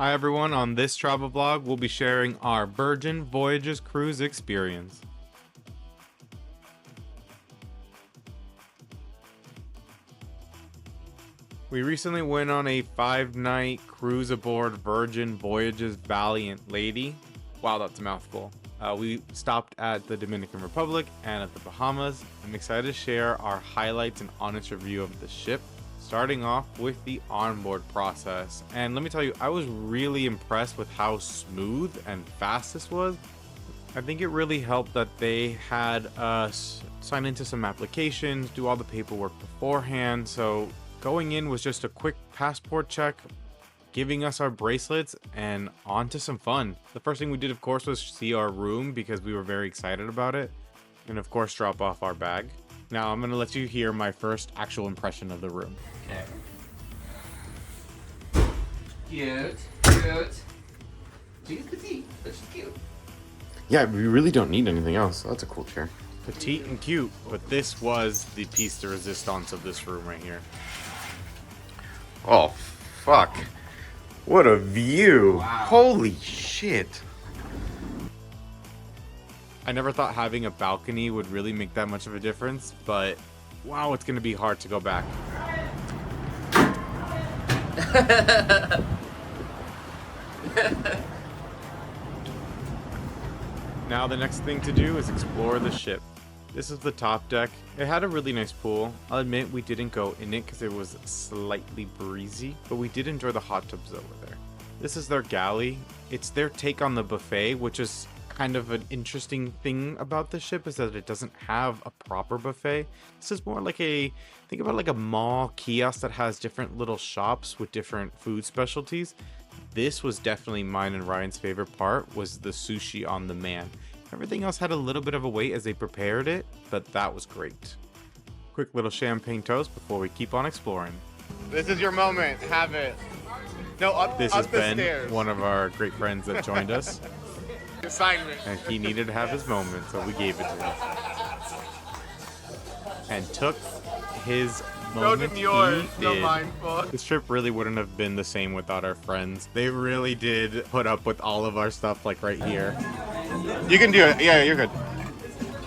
Hi everyone, on this travel vlog, we'll be sharing our Virgin Voyages cruise experience. We recently went on a 5-night cruise aboard Virgin Voyages Valiant Lady. Wow, that's a mouthful. We stopped at the Dominican Republic and at the Bahamas. I'm excited to share our highlights and honest review of the ship, starting off with the onboard process. And let me tell you, I was really impressed with how smooth and fast this was. I think it really helped that they had us sign into some applications, do all the paperwork beforehand. So going in was just a quick passport check, giving us our bracelets, and on to some fun. The first thing we did, of course, was see our room because we were very excited about it. And of course, drop off our bag. Now I'm gonna let you hear my first actual impression of the room. Okay. Cute, cute. She's petite, but she's cute. Yeah, we really don't need anything else. That's a cool chair. Petite and cute, but this was the piece de resistance of this room right here. Oh, fuck. What a view. Wow. Holy shit. I never thought having a balcony would really make that much of a difference, but wow, it's gonna be hard to go back. Now the next thing to do is explore the ship. This is the top deck. It had a really nice pool. I'll admit we didn't go in it because it was slightly breezy, but we did enjoy the hot tubs over there. This is their galley. It's their take on the buffet, which is kind of an interesting thing about the ship, is that it doesn't have a proper buffet. This is more like think about like a mall kiosk that has different little shops with different food specialties. This was definitely mine and Ryan's favorite part, was the sushi on the man. Everything else had a little bit of a wait as they prepared it, but that was great. Quick little champagne toast before we keep on exploring. This is your moment. Have it. No, up, This up is the Ben, stairs. one of our great friends that joined us, Assignment. and he needed to have his moment, so we gave it to him. And took his moment. yours. He No did. mindful. This trip really wouldn't have been the same without our friends. They really did put up with all of our stuff, like right here. You can do it. Yeah, you're good.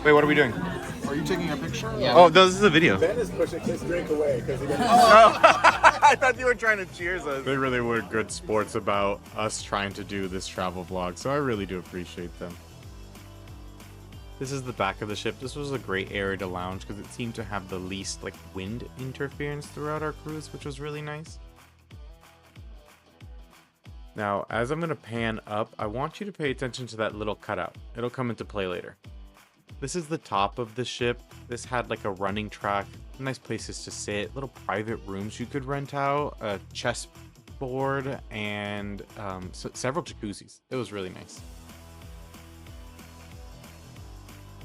Wait, what are we doing? Are you taking a picture? Yeah. Oh, this is a video. Ben is pushing his drink away because he doesn't. I thought you were trying to cheers us. They really were good sports about us trying to do this travel vlog, so I really do appreciate them. This is the back of the ship. This was a great area to lounge because it seemed to have the least like wind interference throughout our cruise, which was really nice. Now, as I'm going to pan up, I want you to pay attention to that little cutout. It'll come into play later. This is the top of the ship. This had like a running track, nice places to sit, little private rooms you could rent out, a chessboard, and several jacuzzis. It was really nice.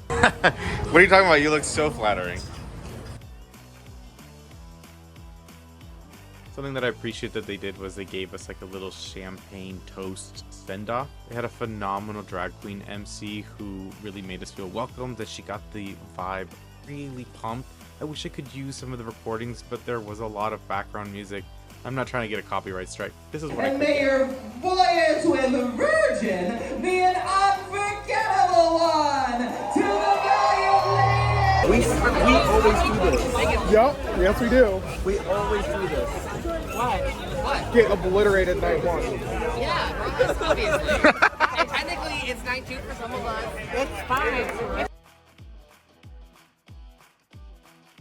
What are you talking about? You look so flattering. Something that I appreciate that they did was they gave us like a little champagne toast send-off. They had a phenomenal drag queen MC who really made us feel welcome, that she got the vibe really pumped. I wish I could use some of the recordings, but there was a lot of background music. I'm not trying to get a copyright strike. This is what And I may your voyage with the Virgin be an unforgettable one to the Valiant Lady! We always do this. Yep. Yes, we do. We always do this. What? Get obliterated night one. Yeah, obviously. And technically, it's night 2 for some of us. It's fine.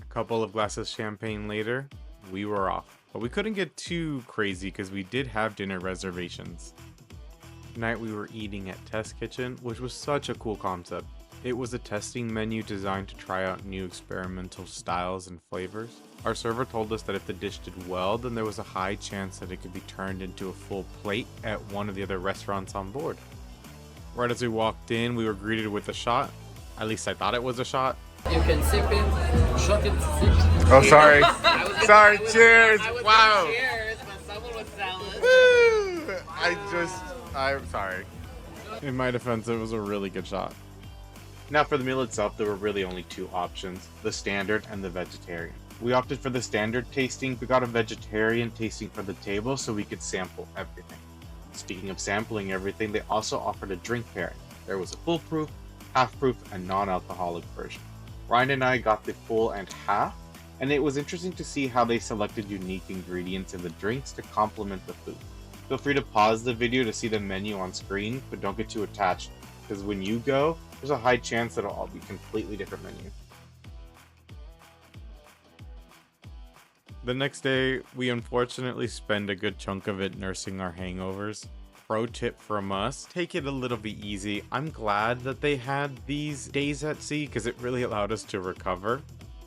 A couple of glasses of champagne later, we were off. But we couldn't get too crazy because we did have dinner reservations. Tonight we were eating at Test Kitchen, which was such a cool concept. It was a testing menu designed to try out new experimental styles and flavors. Our server told us that if the dish did well, then there was a high chance that it could be turned into a full plate at one of the other restaurants on board. Right as we walked in, we were greeted with a shot. At least I thought it was a shot. You can sip it, shot it, sip it. Oh, sorry. Sorry, cheers. I was Wow. gonna cheers, but someone was salad. Woo! I'm sorry. In my defense, it was a really good shot. Now for the meal itself, there were really only two options, the standard and the vegetarian. We opted for the standard tasting, but got a vegetarian tasting for the table so we could sample everything. Speaking of sampling everything, they also offered a drink pairing. There was a full-proof, half-proof, and non-alcoholic version. Ryan and I got the full and half, and it was interesting to see how they selected unique ingredients in the drinks to complement the food. Feel free to pause the video to see the menu on screen, but don't get too attached, because when you go, there's a high chance that it'll all be completely different menu. The next day, we unfortunately spend a good chunk of it nursing our hangovers. Pro tip from us, take it a little bit easy. I'm glad that they had these days at sea because it really allowed us to recover.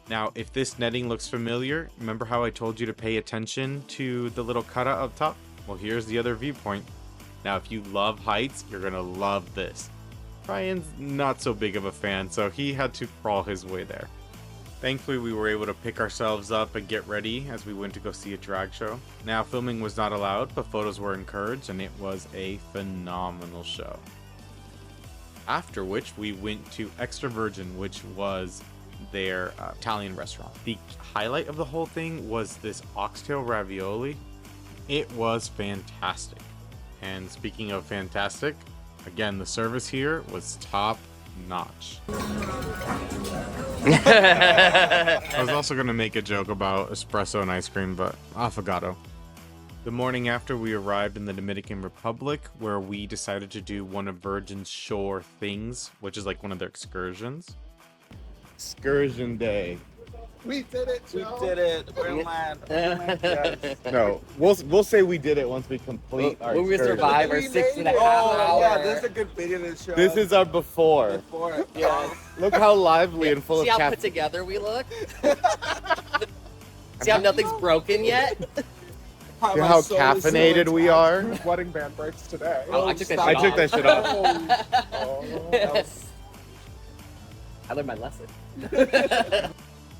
Now, if this netting looks familiar, remember how I told you to pay attention to the little cutout up top? Well, here's the other viewpoint. Now, if you love heights, you're gonna love this. Bryan's not so big of a fan, so he had to crawl his way there. Thankfully, we were able to pick ourselves up and get ready as we went to go see a drag show. Now, filming was not allowed, but photos were encouraged, and it was a phenomenal show. After which, we went to Extra Virgin, which was their Italian restaurant. The highlight of the whole thing was this oxtail ravioli. It was fantastic. And speaking of fantastic, again, the service here was top notch. I was also going to make a joke about espresso and ice cream, but affogato. The morning after, we arrived in the Dominican Republic, where we decided to do one of Virgin's shore things, which is like one of their excursions. Excursion day. We did it, Joe. We did it. We're in land. Yes. No, we'll say we did it once we complete our When we excursion. survive our We 6.5 made it. hour. Yeah, there's a good video to show. This is our before. before. Yeah. Look how lively and full See of how put caffeine. together we look? See how nothing's broken yet? See how caffeinated we are? Wedding band breaks today. Oh, I took that I shit took off. that shit off. Oh, I learned my lesson.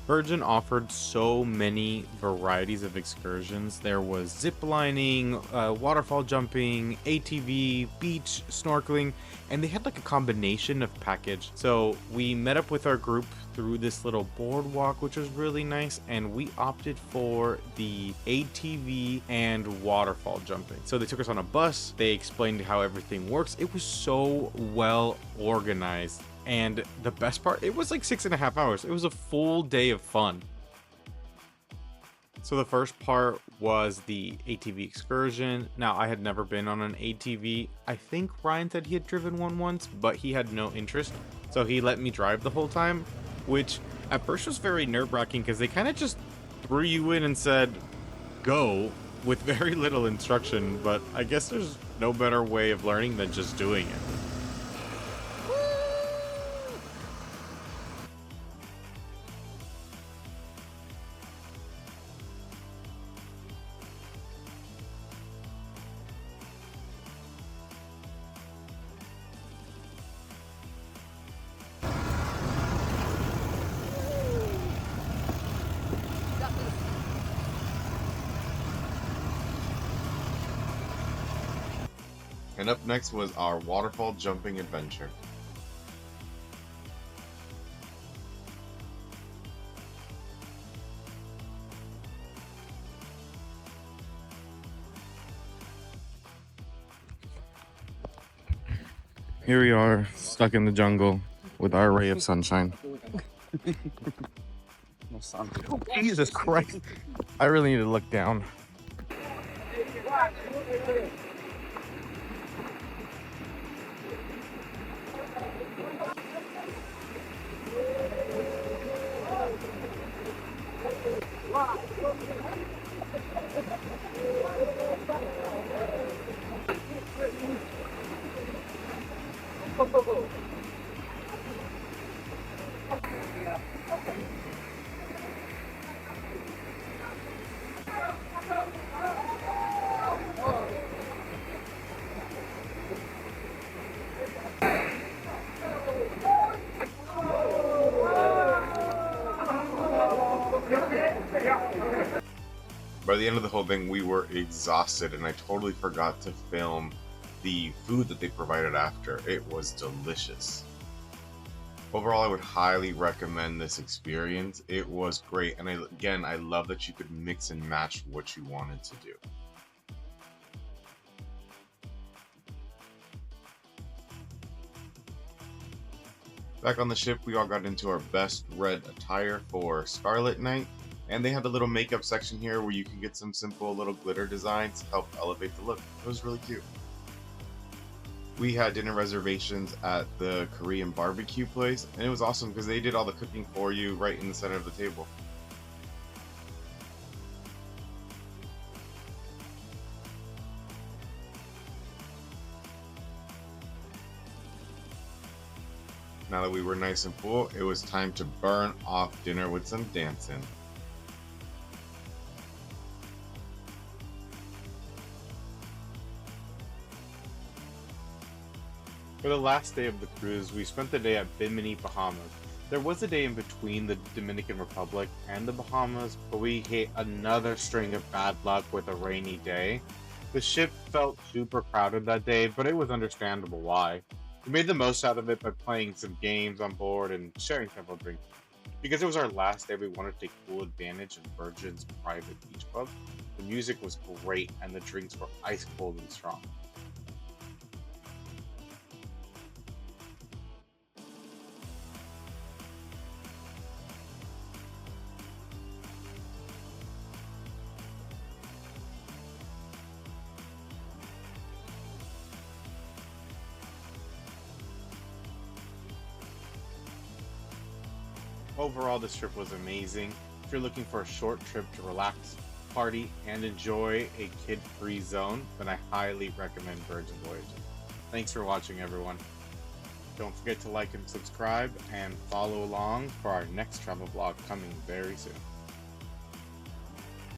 Virgin offered so many varieties of excursions. There was zip lining, waterfall jumping, ATV, beach, snorkeling, and they had like a combination of package. So we met up with our group through this little boardwalk, which was really nice, and we opted for the ATV and waterfall jumping. So they took us on a bus, they explained how everything works. It was so well organized. And the best part, it was like 6.5 hours. It was a full day of fun. So the first part was the ATV excursion. Now, I had never been on an ATV. I think Ryan said he had driven one once, but he had no interest. So he let me drive the whole time, which at first was very nerve-wracking because they kind of just threw you in and said, go, with very little instruction. But I guess there's no better way of learning than just doing it. And up next was our waterfall jumping adventure. Here we are, stuck in the jungle with our ray of sunshine. No sun. Oh, Jesus Christ. I really need to look down. By the end of the whole thing, we were exhausted, and I totally forgot to film the food that they provided after. It was delicious. Overall, I would highly recommend this experience. It was great, and I love that you could mix and match what you wanted to do. Back on the ship, we all got into our best red attire for Scarlet Night, and they had a little makeup section here where you can get some simple little glitter designs to help elevate the look. It was really cute. We had dinner reservations at the Korean BBQ place, and it was awesome because they did all the cooking for you right in the center of the table. Now that we were nice and full, it was time to burn off dinner with some dancing. For the last day of the cruise, we spent the day at Bimini, Bahamas. There was a day in between the Dominican Republic and the Bahamas, but we hit another string of bad luck with a rainy day. The ship felt super crowded that day, but it was understandable why. We made the most out of it by playing some games on board and sharing several drinks. Because it was our last day, we wanted to take full advantage of Virgin's private beach club. The music was great and the drinks were ice cold and strong. Overall, this trip was amazing. If you're looking for a short trip to relax, party, and enjoy a kid-free zone, then I highly recommend Virgin Voyages. Thanks for watching, everyone. Don't forget to like and subscribe, and follow along for our next travel vlog coming very soon.